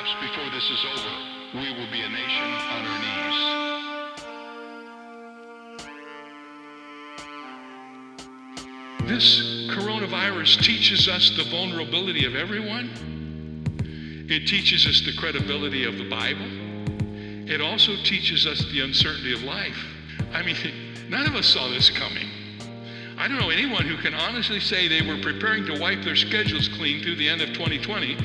Perhaps before this is over, we will be a nation on our knees. This coronavirus teaches us the vulnerability of everyone. It teaches us the credibility of the Bible. It also teaches us the uncertainty of life. I mean, none of us saw this coming. I don't know anyone who can honestly say they were preparing to wipe their schedules clean through the end of 2020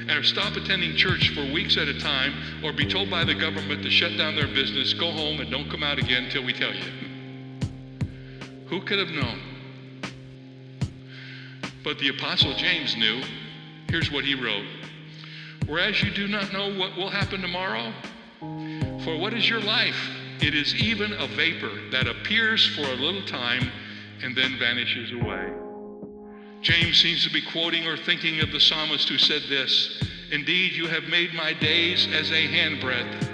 and stop attending church for weeks at a time, or be told by the government to shut down their business, go home, and don't come out again until we tell you. Who could have known? But the Apostle James knew. Here's what he wrote. Whereas you do not know what will happen tomorrow, for what is your life? It is even a vapor that appears for a little time and then vanishes away. James seems to be quoting or thinking of the psalmist who said this, indeed, you have made my days as a handbreadth,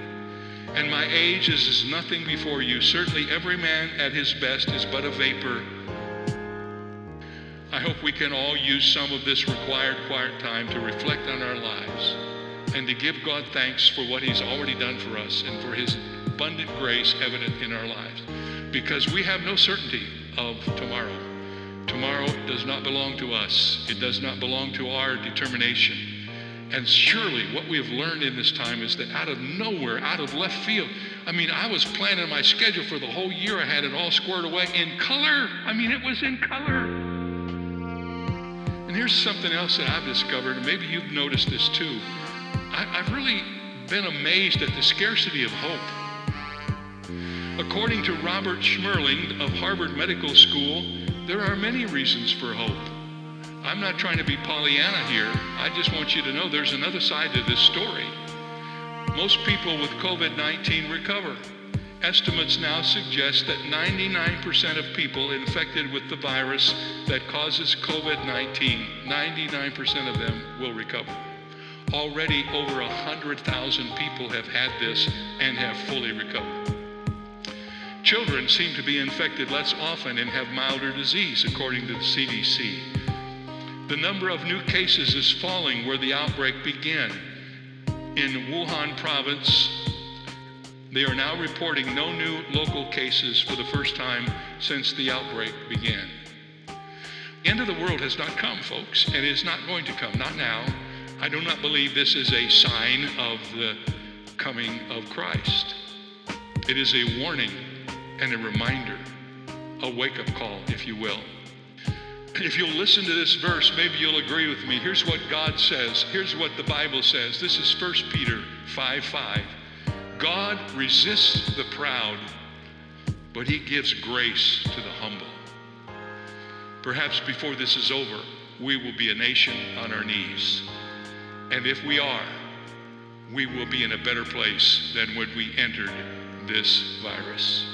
and my age is as nothing before you. Certainly every man at his best is but a vapor. I hope we can all use some of this required quiet time to reflect on our lives and to give God thanks for what he's already done for us and for his abundant grace evident in our lives. Because we have no certainty of tomorrow. Tomorrow does not belong to us. It does not belong to our determination. And surely what we have learned in this time is that out of nowhere, out of left field, I was planning my schedule for the whole year. I had it all squared away in color. It was in color. And here's something else that I've discovered, and maybe you've noticed this too. I've really been amazed at the scarcity of hope. According to Robert Schmerling of Harvard Medical School, there are many reasons for hope. I'm not trying to be Pollyanna here. I just want you to know there's another side to this story. Most people with COVID-19 recover. Estimates now suggest that 99% of people infected with the virus that causes COVID-19, 99% of them will recover. Already over 100,000 people have had this and have fully recovered. Children seem to be infected less often and have milder disease, according to the CDC. The number of new cases is falling where the outbreak began. In Wuhan province, they are now reporting no new local cases for the first time since the outbreak began. The end of the world has not come, folks, and is not going to come, not now. I do not believe this is a sign of the coming of Christ. It is a warning and a reminder, a wake-up call, if you will. If you'll listen to this verse, maybe you'll agree with me. Here's what God says. Here's what the Bible says. This is 1 Peter 5:5. God resists the proud, but he gives grace to the humble. Perhaps before this is over, we will be a nation on our knees. And if we are, we will be in a better place than when we entered this virus.